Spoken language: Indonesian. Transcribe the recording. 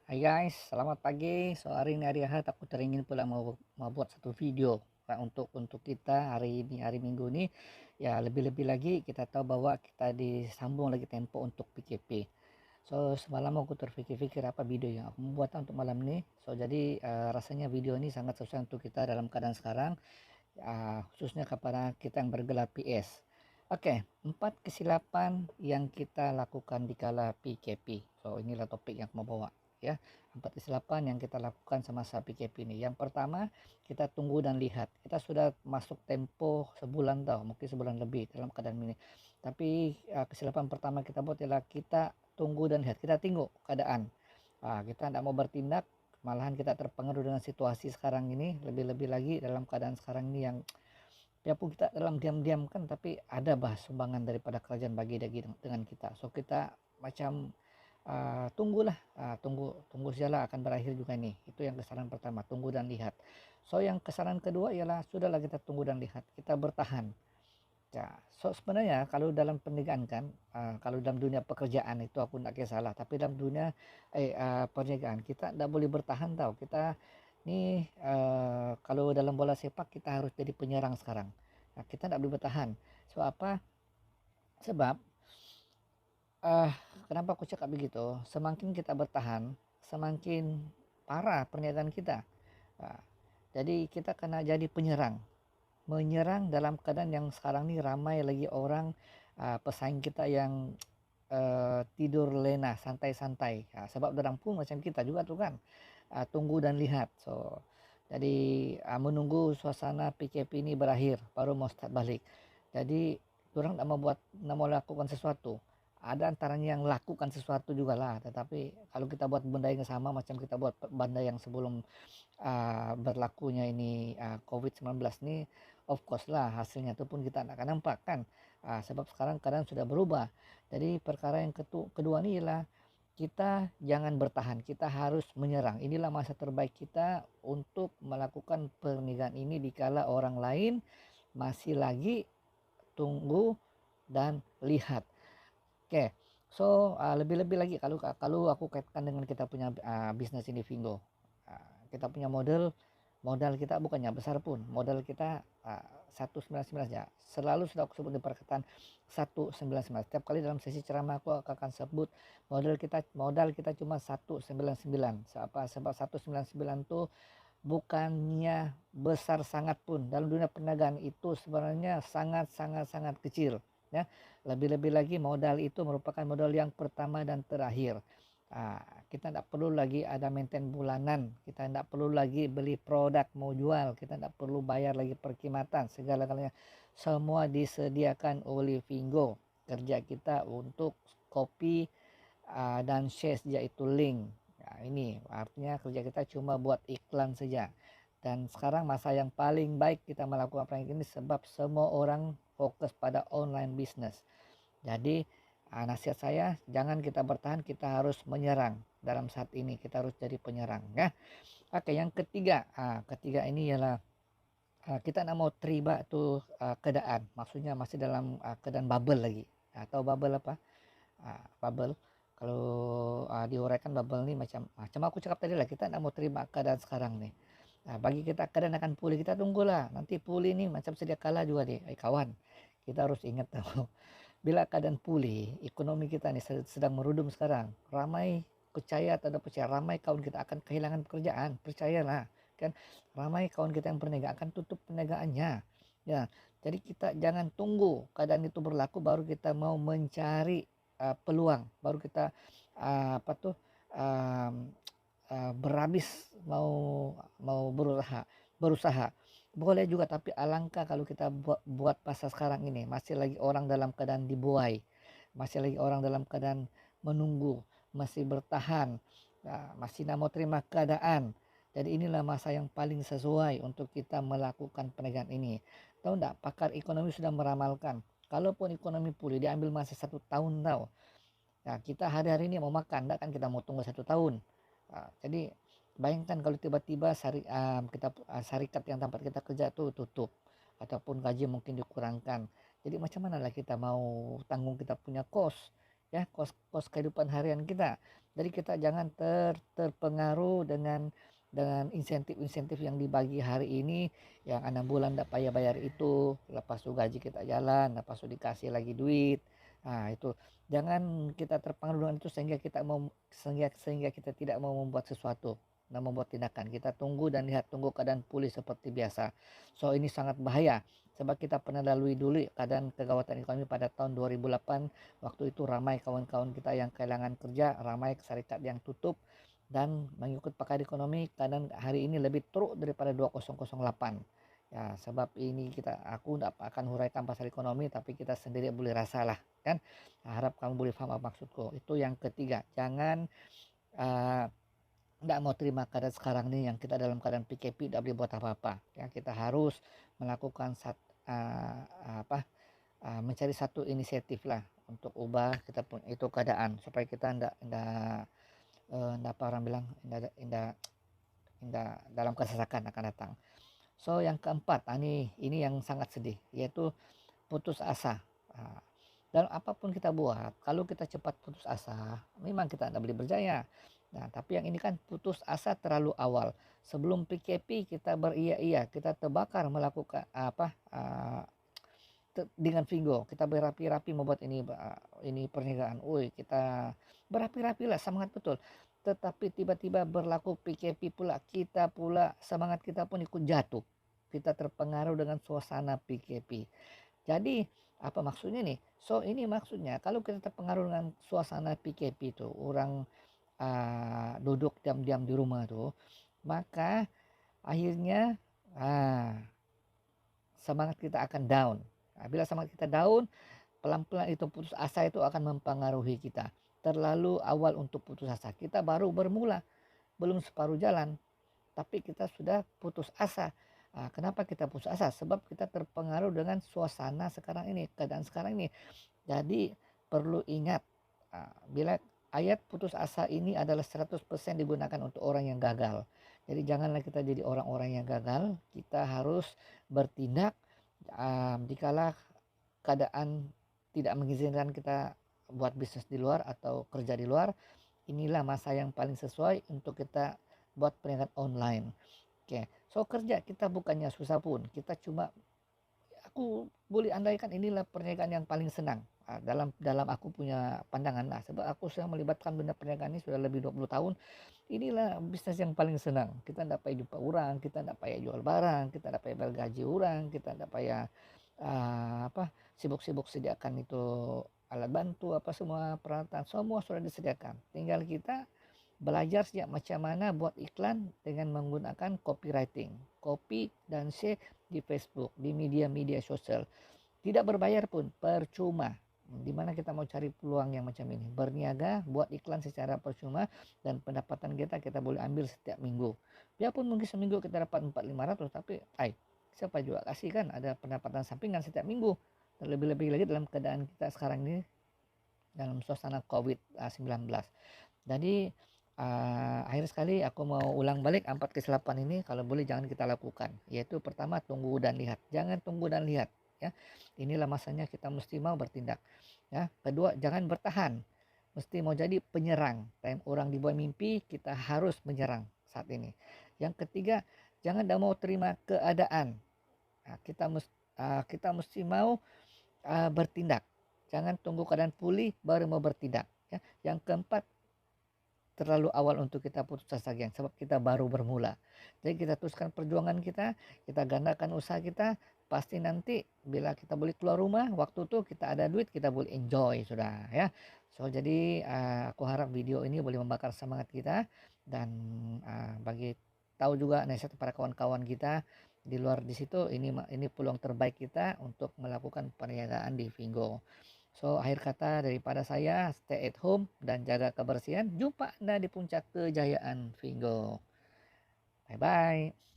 Hai guys, selamat pagi. So hari ini hari Ahad, aku teringin pula mau buat satu video untuk kita hari ini hari Minggu ini. Ya lebih-lebih lagi kita tahu bahwa kita disambung lagi tempo untuk PKP. So semalam aku terfikir-fikir apa video yang aku buat untuk malam ini. So jadi rasanya video ini sangat sesuai untuk kita dalam keadaan sekarang, khususnya kepada kita yang bergelar PS. Oke, 4 kesilapan yang kita lakukan di kala PKP. So inilah topik yang aku mau bawa ya. 4 kesilapan yang kita lakukan semasa PKP ini. Yang pertama, kita tunggu dan lihat. Kita sudah masuk tempo sebulan tau, mungkin sebulan lebih dalam keadaan ini. Tapi kesilapan pertama kita buat adalah kita tunggu dan lihat. Kita tengok keadaan. Kita tidak mau bertindak, malahan kita terpengaruh dengan situasi sekarang ini. Lebih-lebih lagi dalam keadaan sekarang ini yang biarpun kita dalam diam-diam kan, tapi ada sumbangan daripada kerajaan bagi dengan kita. So kita macam tunggulah, tunggu sajalah, akan berakhir juga ini. Itu yang kesalahan pertama, tunggu dan lihat. So yang kesalahan kedua ialah sudahlah kita tunggu dan lihat, kita bertahan ya. So sebenarnya kalau dalam perniagaan kan, kalau dalam dunia pekerjaan itu aku tidak kisahlah, tapi dalam dunia perniagaan kita tidak boleh bertahan tau. Kita ini kalau dalam bola sepak kita harus jadi penyerang sekarang. Kita tidak boleh bertahan. So apa sebab uh, kenapa aku cakap begitu? Semakin kita bertahan, semakin parah perniagaan kita. Uh, jadi kita kena jadi penyerang, menyerang dalam keadaan yang sekarang ini ramai lagi orang, pesaing kita yang tidur lena santai-santai, sebab orang pun macam kita juga tuh kan, tunggu dan lihat. So jadi menunggu suasana PKP ini berakhir baru mau start balik. Jadi orang nak mau lakukan sesuatu, ada antaranya yang lakukan sesuatu juga lah, tetapi kalau kita buat benda yang sama macam kita buat benda yang sebelum berlakunya ini COVID-19 ini, of course lah hasilnya itu pun kita akan nampak kan, sebab sekarang keadaan sudah berubah. Jadi perkara yang kedua ini ialah kita jangan bertahan, kita harus menyerang. Inilah masa terbaik kita untuk melakukan perniagaan ini dikala orang lain masih lagi tunggu dan lihat. Oke, so lebih-lebih lagi kalau aku kaitkan dengan kita punya bisnis ini Vingo. Kita punya modal kita bukannya besar pun, modal kita 199 ya. Selalu sudah aku sebut di perkataan 199. Setiap kali dalam sesi ceramah aku akan sebut modal kita cuma 199. Sebab 199 tuh bukannya besar sangat pun. Dalam dunia perniagaan itu sebenarnya sangat kecil ya. Lebih-lebih lagi modal itu merupakan modal yang pertama dan terakhir. Kita tidak perlu lagi ada maintain bulanan, kita tidak perlu lagi beli produk mau jual, kita tidak perlu bayar lagi perkhidmatan, segala-galanya semua disediakan oleh Vingo. Kerja kita untuk copy dan share yaitu link. Ini artinya kerja kita cuma buat iklan saja. Dan sekarang masa yang paling baik kita melakukan apa ini sebab semua orang fokus pada online business. Jadi nasihat saya, jangan kita bertahan, kita harus menyerang. Dalam saat ini kita harus jadi penyerang ya. Oke, yang ketiga, ketiga ini ialah kita nak mau terima tuh keadaan, maksudnya masih dalam keadaan bubble lagi. Atau bubble apa? Bubble. Kalau diuraikan bubble nih macam aku cakap tadi lah, kita nak mau terima keadaan sekarang nih. Bagi kita keadaan akan pulih, kita tunggulah nanti pulih nih macam sedia kala juga deh. Kawan, kita harus ingat tahu, bila keadaan pulih, ekonomi kita nih sedang merudum sekarang. Ramai percaya atau tidak percaya, ramai kawan kita akan kehilangan pekerjaan, percayalah kan. Ramai kawan kita yang berniaga akan tutup perniagaannya ya. Jadi kita jangan tunggu keadaan itu berlaku baru kita mau mencari peluang, baru kita berhabis mau berusaha. Boleh juga, tapi alangkah kalau kita buat pasar sekarang ini masih lagi orang dalam keadaan dibuai, masih lagi orang dalam keadaan menunggu, masih bertahan, masih tidak mau terima keadaan. Jadi inilah masa yang paling sesuai untuk kita melakukan perniagaan ini. Tahu enggak, pakar ekonomi sudah meramalkan, kalaupun ekonomi pulih diambil masa 1 tahun tahu. Nah, kita hari-hari ini mau makan, enggak kan kita mau tunggu 1 tahun. Jadi bayangkan kalau tiba-tiba syarikat yang tempat kita kerja tuh tutup ataupun gaji mungkin dikurangkan. Jadi macam mana lah kita mau tanggung kita punya kos, ya, kos kehidupan harian kita. Jadi kita jangan terpengaruh dengan insentif-insentif yang dibagi hari ini, yang 6 bulan tidak payah bayar itu, lepas itu gaji kita jalan, lepas itu dikasih lagi duit. Nah itu jangan kita terpengaruh dengan itu sehingga kita tidak mau membuat sesuatu dan membuat tindakan. Kita tunggu dan lihat, tunggu keadaan pulih seperti biasa. So ini sangat bahaya, sebab kita pernah lalui dulu keadaan kegawatan ekonomi pada tahun 2008. Waktu itu ramai kawan-kawan kita yang kehilangan kerja, ramai serikat yang tutup, dan mengikut pakar ekonomi kadang hari ini lebih teruk daripada 2008. Ya, sebab ini aku tidak akan huraikan pasal ekonomi, tapi kita sendiri boleh rasalah kan. Harap kamu boleh paham apa maksudku. Itu yang ketiga, jangan tidak mau terima keadaan sekarang nih yang kita dalam keadaan PKP, tidak boleh buat apa-apa. Ya, kita harus melakukan mencari satu inisiatif lah untuk ubah kita pun itu keadaan, supaya kita tidak apa orang bilang, indah dalam kesesakan akan datang. So yang keempat, ini yang sangat sedih, yaitu putus asa. Dalam apapun kita buat, kalau kita cepat putus asa, memang kita tidak boleh berjaya. Nah, tapi yang ini kan putus asa terlalu awal. Sebelum PKP kita beria-ia, kita terbakar melakukan dengan Vigo, kita berapi-rapi membuat ini perniagaan. Kita berapi-rapi lah, semangat betul. Tetapi tiba-tiba berlaku PKP pula, kita pula semangat kita pun ikut jatuh. Kita terpengaruh dengan suasana PKP. Jadi apa maksudnya nih? So ini maksudnya kalau kita terpengaruh dengan suasana PKP itu, orang duduk diam-diam di rumah tuh, maka akhirnya semangat kita akan down. Bila semangat kita down, pelan-pelan itu putus asa itu akan mempengaruhi kita. Terlalu awal untuk putus asa. Kita baru bermula, belum separuh jalan, tapi kita sudah putus asa. Kenapa kita putus asa? Sebab kita terpengaruh dengan suasana sekarang ini, keadaan sekarang ini. Jadi perlu ingat, bila ayat putus asa ini adalah 100% digunakan untuk orang yang gagal. Jadi janganlah kita jadi orang-orang yang gagal. Kita harus bertindak dikala keadaan tidak mengizinkan kita buat bisnis di luar atau kerja di luar. Inilah masa yang paling sesuai untuk kita buat perniagaan online. Oke, so kerja kita bukannya susah pun, kita cuma, aku boleh andaikan inilah perniagaan yang paling senang dalam aku punya pandangan lah, sebab aku sudah melibatkan benda perniagaan ini sudah lebih 20 tahun. Inilah bisnis yang paling senang. Kita tidak payah jumpa orang, kita tidak payah jual barang, kita tidak payah bergaji orang, kita tidak payah sibuk-sibuk sediakan itu alat bantu, apa semua peralatan semua sudah disediakan. Tinggal kita belajar sejak macam mana buat iklan dengan menggunakan copywriting, copy dan share di Facebook, di media-media sosial. Tidak berbayar pun, percuma. Di mana kita mau cari peluang yang macam ini? Berniaga, buat iklan secara percuma, dan pendapatan kita boleh ambil setiap minggu. Biarpun mungkin seminggu kita dapat 400-500, tapi siapa juga kasih kan ada pendapatan sampingan setiap minggu. Terlebih-lebih lagi dalam keadaan kita sekarang ini dalam suasana COVID-19. Jadi akhir sekali aku mau ulang balik 4 kesilapan ini, kalau boleh jangan kita lakukan. Yaitu pertama, tunggu dan lihat. Jangan tunggu dan lihat, ya. Inilah masanya kita mesti mau bertindak, ya. Kedua, jangan bertahan, mesti mau jadi penyerang. Time orang dibuat mimpi, kita harus menyerang saat ini. Yang ketiga, jangan dah mau terima keadaan. Kita mesti mau bertindak. Jangan tunggu keadaan pulih baru mau bertindak, ya. Yang keempat, terlalu awal untuk kita putus asa, geng, sebab kita baru bermula. Jadi kita teruskan perjuangan kita gandakan usaha kita, pasti nanti bila kita boleh keluar rumah, waktu itu kita ada duit, kita boleh enjoy sudah, ya. So jadi aku harap video ini boleh membakar semangat kita, dan bagi tahu juga nasihat para kawan-kawan kita di luar di situ, ini peluang terbaik kita untuk melakukan perniagaan di Vigo. So akhir kata daripada saya, stay at home dan jaga kebersihan. Jumpa Anda di puncak kejayaan Vigo. Bye bye.